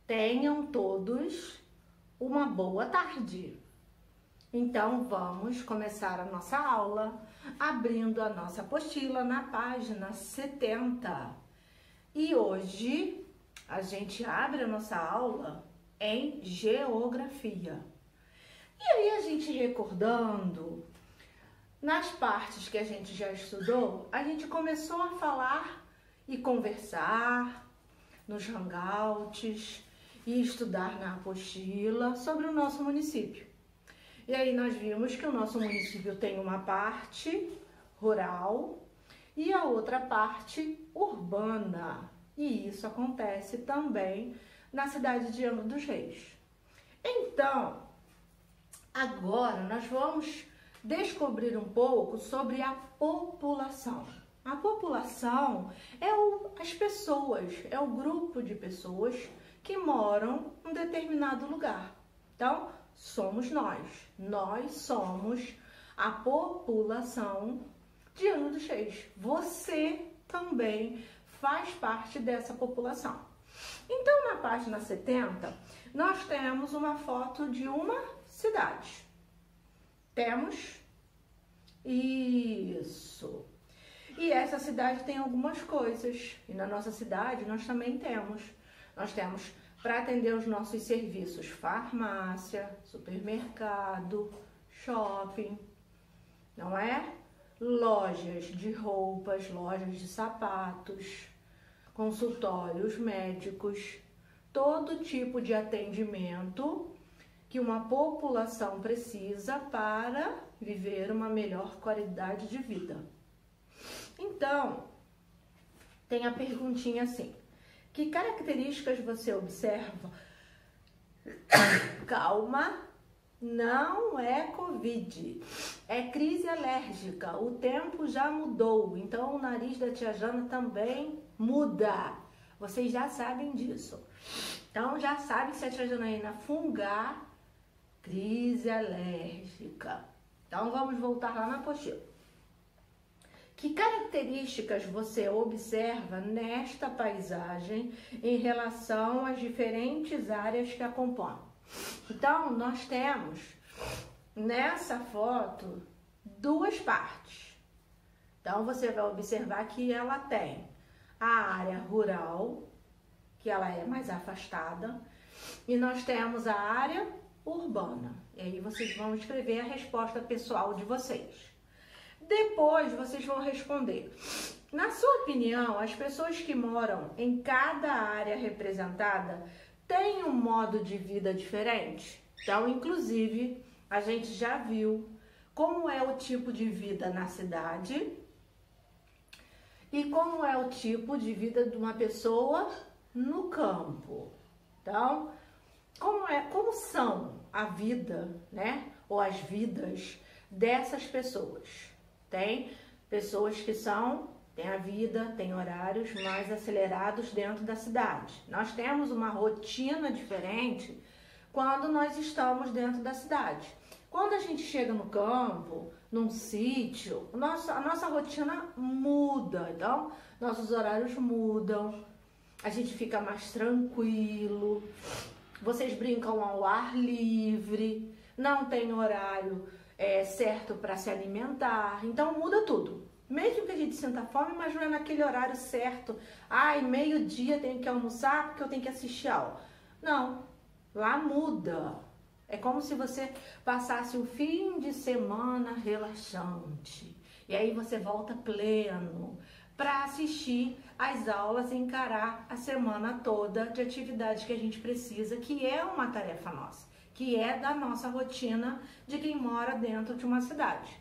Tenham todos uma boa tarde. Então, vamos começar a nossa aula abrindo a nossa apostila na página 70. E hoje a gente abre a nossa aula em Geografia. E aí a gente recordando, nas partes que a gente já estudou, a gente começou a falar e conversar nos hangouts e estudar na apostila sobre o nosso município. E aí nós vimos que o nosso município tem uma parte rural e a outra parte urbana. E isso acontece também na cidade de Angra dos Reis. Então, agora nós vamos descobrir um pouco sobre a população. A população é as pessoas, é o grupo de pessoas que moram em um determinado lugar. Então, somos nós. Nós somos a população de Angra dos Reis. Você também faz parte dessa população. Então, na página 70, nós temos uma foto de uma cidade. Temos? Isso. E essa cidade tem algumas coisas. E na nossa cidade nós também temos. Nós temos para atender os nossos serviços farmácia, supermercado, shopping, não é? Lojas de roupas, lojas de sapatos, consultórios médicos, todo tipo de atendimento que uma população precisa para viver uma melhor qualidade de vida. Então, tem a perguntinha assim: que características você observa? Calma, não é Covid, é crise alérgica. O tempo já mudou, então o nariz da tia Jana também muda. Vocês já sabem disso. Então já sabe que se a tia Janaína fungar, crise alérgica. Então vamos voltar lá na apostila. Que características você observa nesta paisagem em relação às diferentes áreas que a compõem? Então, nós temos nessa foto duas partes. Então, você vai observar que ela tem a área rural, que ela é mais afastada, e nós temos a área urbana. E aí vocês vão escrever a resposta pessoal de vocês. Depois vocês vão responder. Na sua opinião, as pessoas que moram em cada área representada têm um modo de vida diferente? Então, inclusive, a gente já viu como é o tipo de vida na cidade e como é o tipo de vida de uma pessoa no campo. Então, como são a vida, né? Ou as vidas dessas pessoas? Tem pessoas que têm a vida, têm horários mais acelerados dentro da cidade. Nós temos uma rotina diferente quando nós estamos dentro da cidade. Quando a gente chega no campo, num sítio, a nossa rotina muda. Então, nossos horários mudam, a gente fica mais tranquilo, vocês brincam ao ar livre, não tem horário certo para se alimentar, então muda tudo. Mesmo que a gente sinta fome, mas não é naquele horário certo. Ai, meio-dia tenho que almoçar porque eu tenho que assistir aula. Não, lá muda. É como se você passasse o fim de semana relaxante. E aí você volta pleno para assistir às aulas e encarar a semana toda de atividades que a gente precisa, que é uma tarefa nossa, que é da nossa rotina de quem mora dentro de uma cidade.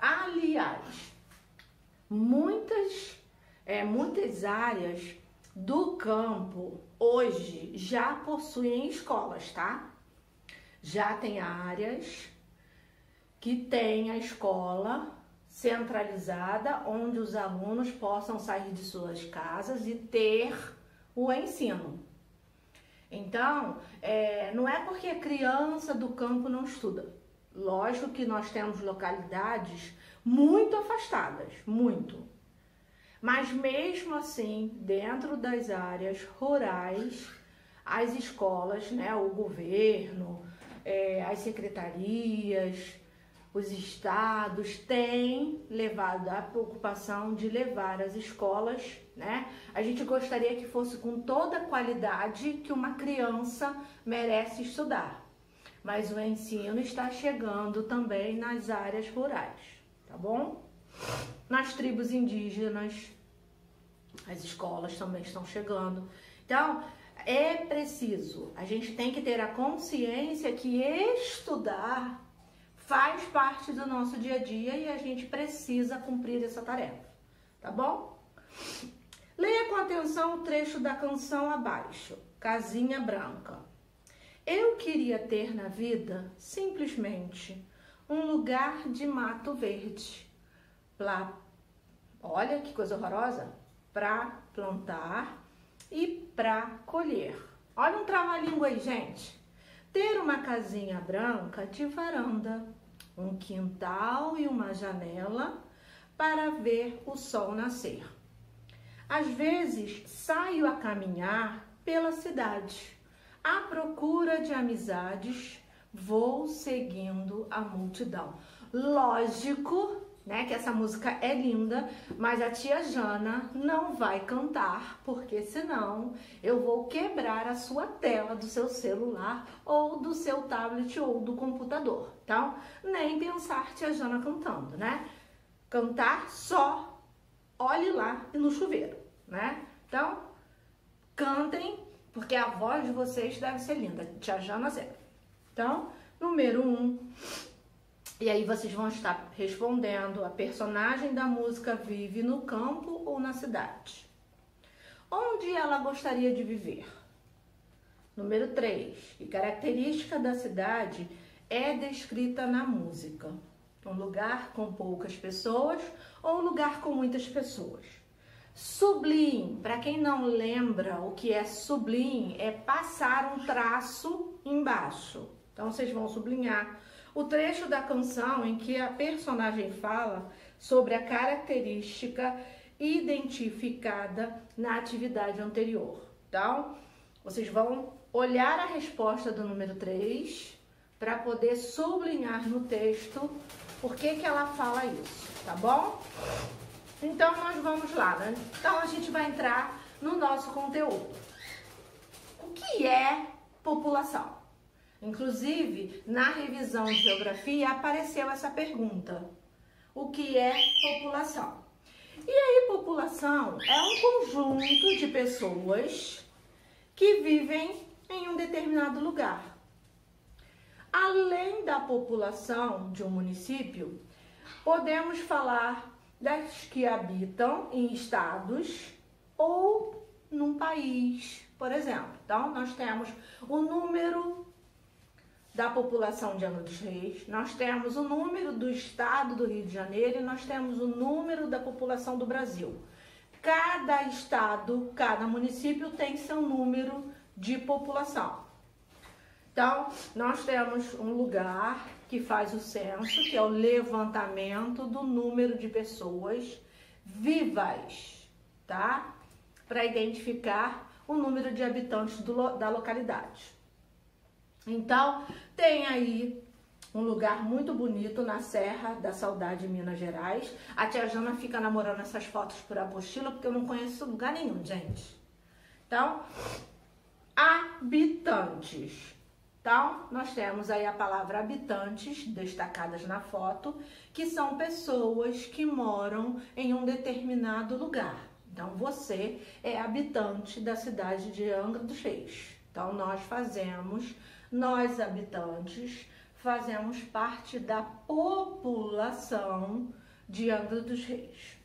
Aliás, muitas áreas do campo hoje já possuem escolas, tá? Já tem áreas que tem a escola centralizada, onde os alunos possam sair de suas casas e ter o ensino. Então, não é porque a criança do campo não estuda. Lógico que nós temos localidades muito afastadas, muito. Mas mesmo assim, dentro das áreas rurais, as escolas, né, o governo, as secretarias, os estados têm levado a preocupação de levar as escolas, né? A gente gostaria que fosse com toda a qualidade que uma criança merece estudar. Mas o ensino está chegando também nas áreas rurais, tá bom? Nas tribos indígenas, as escolas também estão chegando. Então, é preciso, a gente tem que ter a consciência que estudar faz parte do nosso dia a dia e a gente precisa cumprir essa tarefa, tá bom? Leia com atenção o trecho da canção abaixo, Casinha Branca. Eu queria ter na vida, simplesmente, um lugar de mato verde. Olha que coisa horrorosa! Para plantar e para colher. Olha um trava-língua aí, gente. Ter uma casinha branca de varanda, um quintal e uma janela para ver o sol nascer. Às vezes saio a caminhar pela cidade, à procura de amizades, vou seguindo a multidão. Lógico, né, que essa música é linda, mas a tia Jana não vai cantar, porque senão eu vou quebrar a sua tela do seu celular ou do seu tablet ou do computador. Então, nem pensar tia Jana cantando, né? Cantar só olhe lá e no chuveiro, né? Então, cantem, porque a voz de vocês deve ser linda. Tia Jana 0. Então, número 1. E aí vocês vão estar respondendo: a personagem da música vive no campo ou na cidade? Onde ela gostaria de viver? Número 3. Que característica da cidade é descrita na música? Um lugar com poucas pessoas ou um lugar com muitas pessoas? Sublinhe. Para quem não lembra o que é sublinhe, é passar um traço embaixo. Então vocês vão sublinhar o trecho da canção em que a personagem fala sobre a característica identificada na atividade anterior. Então, vocês vão olhar a resposta do número 3 para poder sublinhar no texto por que ela fala isso, tá bom? Então, nós vamos lá, né? Então, a gente vai entrar no nosso conteúdo. O que é população? Inclusive, na revisão de geografia apareceu essa pergunta: o que é população? E aí, população é um conjunto de pessoas que vivem em um determinado lugar. Além da população de um município, podemos falar das que habitam em estados ou num país, por exemplo. Então, nós temos o número da população de Angra dos Reis, nós temos o número do estado do Rio de Janeiro e nós temos o número da população do Brasil. Cada estado, cada município tem seu número de população. Então, nós temos um lugar que faz o censo, que é o levantamento do número de pessoas vivas, tá? Para identificar o número de habitantes da localidade. Então, tem aí um lugar muito bonito na Serra da Saudade, em Minas Gerais. A tia Jana fica namorando essas fotos por apostila, porque eu não conheço lugar nenhum, gente. Então, habitantes. Então, nós temos aí a palavra habitantes, destacadas na foto, que são pessoas que moram em um determinado lugar. Então, você é habitante da cidade de Angra dos Reis. Então, nós habitantes, fazemos parte da população de Angra dos Reis.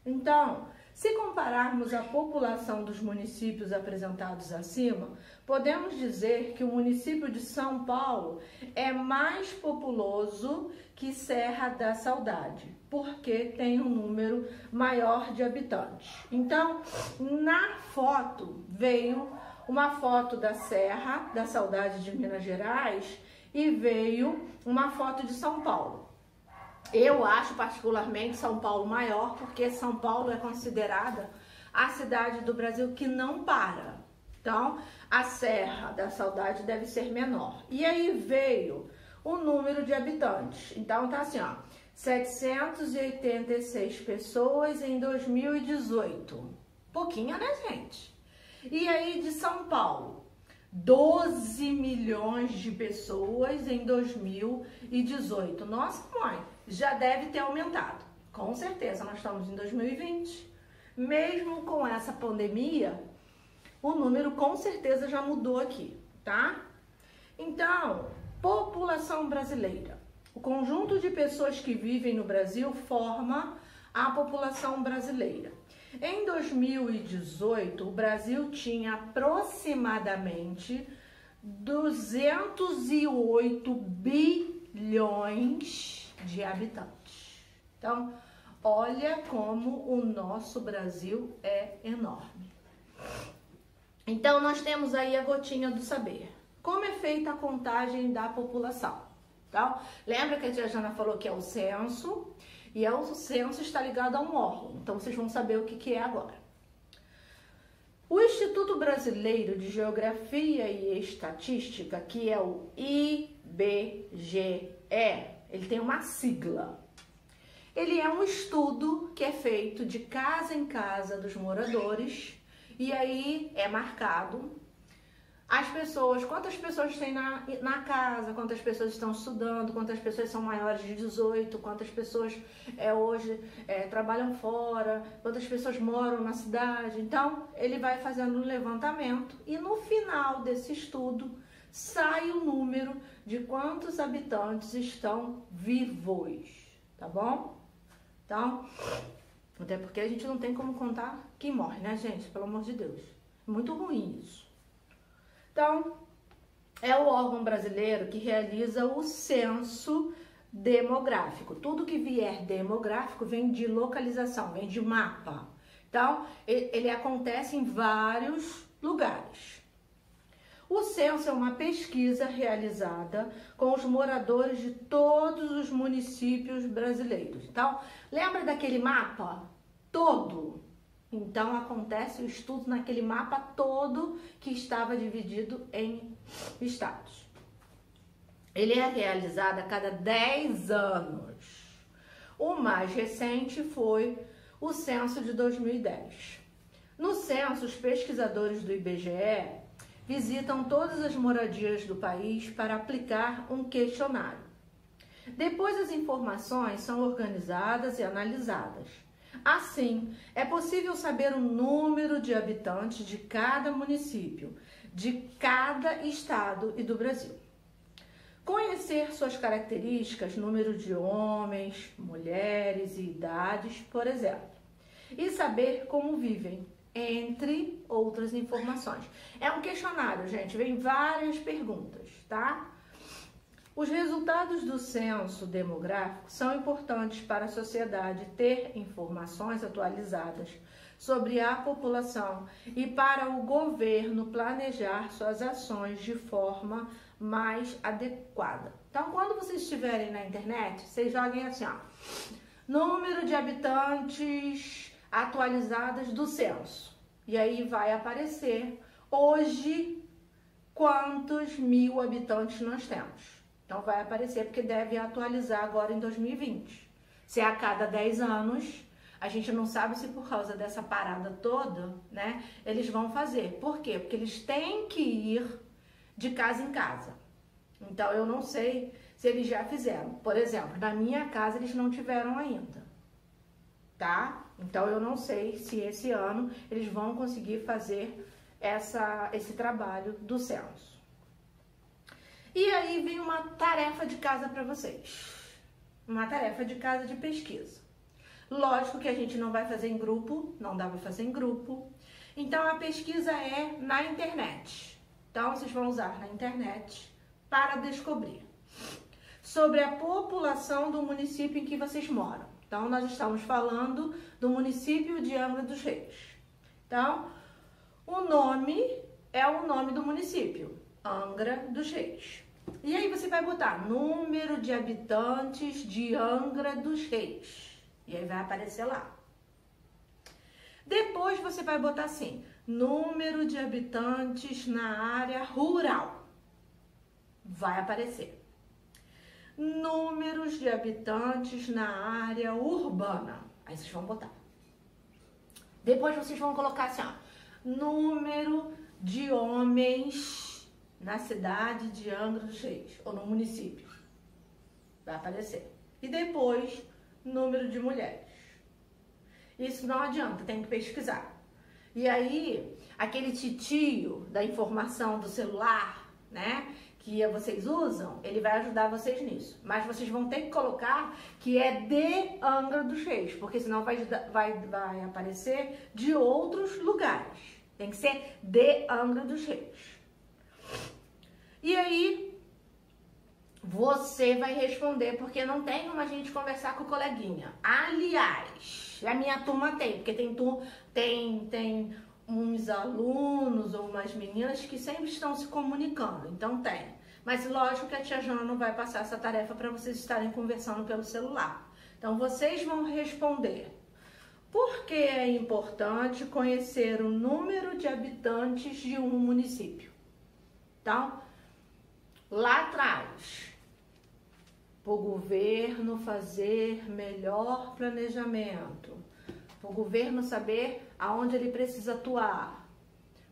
Então, se compararmos a população dos municípios apresentados acima, podemos dizer que o município de São Paulo é mais populoso que Serra da Saudade, porque tem um número maior de habitantes. Então, na foto veio uma foto da Serra da Saudade de Minas Gerais e veio uma foto de São Paulo. Eu acho particularmente São Paulo maior, porque São Paulo é considerada a cidade do Brasil que não para. Então, a Serra da Saudade deve ser menor. E aí veio o número de habitantes. Então, tá assim, ó, 786 pessoas em 2018. Pouquinho, né, gente? E aí de São Paulo, 12 milhões de pessoas em 2018. Nossa, mãe, já deve ter aumentado. Com certeza, nós estamos em 2020. Mesmo com essa pandemia, o número com certeza já mudou aqui, tá? Então, população brasileira. O conjunto de pessoas que vivem no Brasil forma a população brasileira. Em 2018, o Brasil tinha aproximadamente 208 bilhões de habitantes. Então, olha como o nosso Brasil é enorme. Então, nós temos aí a gotinha do saber. Como é feita a contagem da população? Então, lembra que a tia Jana falou que é o censo, e o censo está ligado a um órgão. Então, vocês vão saber o que é agora. O Instituto Brasileiro de Geografia e Estatística, que é o IBGE, ele tem uma sigla. Ele é um estudo que é feito de casa em casa dos moradores, e aí é marcado as pessoas, quantas pessoas tem na casa, quantas pessoas estão estudando, quantas pessoas são maiores de 18, quantas pessoas hoje trabalham fora, quantas pessoas moram na cidade. Então, ele vai fazendo um levantamento e no final desse estudo sai o número de quantos habitantes estão vivos, tá bom? Então, até porque a gente não tem como contar quem morre, né, gente? Pelo amor de Deus. Muito ruim isso. Então, é o órgão brasileiro que realiza o censo demográfico. Tudo que vier demográfico vem de localização, vem de mapa. Então, ele acontece em vários lugares. O censo é uma pesquisa realizada com os moradores de todos os municípios brasileiros. Então, lembra daquele mapa todo? Então, acontece o estudo naquele mapa todo que estava dividido em estados. Ele é realizado a cada 10 anos. O mais recente foi o censo de 2010. No censo, os pesquisadores do IBGE visitam todas as moradias do país para aplicar um questionário. Depois, as informações são organizadas e analisadas. Assim, é possível saber o número de habitantes de cada município, de cada estado e do Brasil. Conhecer suas características, número de homens, mulheres e idades, por exemplo. E saber como vivem, entre outras informações. É um questionário, gente, vem várias perguntas, tá? Os resultados do censo demográfico são importantes para a sociedade ter informações atualizadas sobre a população e para o governo planejar suas ações de forma mais adequada. Então, quando vocês estiverem na internet, vocês joguem assim, ó, número de habitantes atualizadas do censo. E aí vai aparecer hoje quantos mil habitantes nós temos. Então, vai aparecer porque deve atualizar agora em 2020. Se é a cada 10 anos, a gente não sabe se por causa dessa parada toda, né, eles vão fazer. Por quê? Porque eles têm que ir de casa em casa. Então, eu não sei se eles já fizeram. Por exemplo, na minha casa eles não tiveram ainda, tá? Então, eu não sei se esse ano eles vão conseguir fazer esse trabalho do censo. E aí vem uma tarefa de casa para vocês. Uma tarefa de casa de pesquisa. Lógico que a gente não vai fazer em grupo, não dá para fazer em grupo. Então, a pesquisa é na internet. Então, vocês vão usar na internet para descobrir sobre a população do município em que vocês moram. Então, nós estamos falando do município de Angra dos Reis. Então, o nome é o nome do município, Angra dos Reis. E aí você vai botar número de habitantes de Angra dos Reis. E aí vai aparecer lá. Depois você vai botar assim, número de habitantes na área rural. Vai aparecer. Números de habitantes na área urbana. Aí vocês vão botar. Depois vocês vão colocar assim, ó, número de homens na cidade de Angra dos Reis, ou no município. Vai aparecer. E depois, número de mulheres. Isso não adianta, tem que pesquisar. E aí, aquele titio da informação do celular, né, que vocês usam, ele vai ajudar vocês nisso. Mas vocês vão ter que colocar que é de Angra dos Reis, porque senão vai aparecer de outros lugares. Tem que ser de Angra dos Reis. E aí, você vai responder, porque não tem como a gente conversar com o coleguinha. Aliás, a minha turma tem, porque tem uns alunos ou umas meninas que sempre estão se comunicando, então tem. Mas lógico que a tia Jana não vai passar essa tarefa para vocês estarem conversando pelo celular. Então vocês vão responder. Por que é importante conhecer o número de habitantes de um município? Então, lá atrás, para o governo fazer melhor planejamento, para o governo saber aonde ele precisa atuar,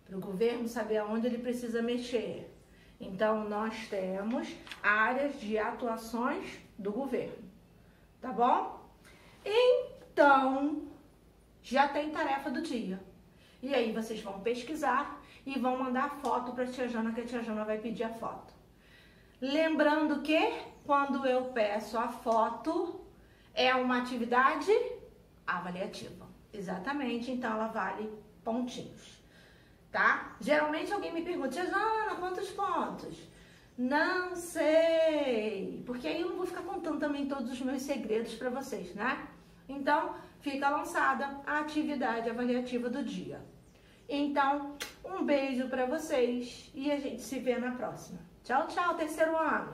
para o governo saber aonde ele precisa mexer. Então, nós temos áreas de atuações do governo, tá bom? Então, já tem tarefa do dia. E aí, vocês vão pesquisar e vão mandar a foto para a tia Jana, que a tia Jana vai pedir a foto. Lembrando que, quando eu peço a foto, é uma atividade avaliativa. Exatamente, então ela vale pontinhos, tá? Geralmente alguém me pergunta, tia Jana, quantos pontos? Não sei, porque aí eu não vou ficar contando também todos os meus segredos para vocês, né? Então, fica lançada a atividade avaliativa do dia. Então, um beijo para vocês e a gente se vê na próxima. Tchau, tchau, terceiro ano!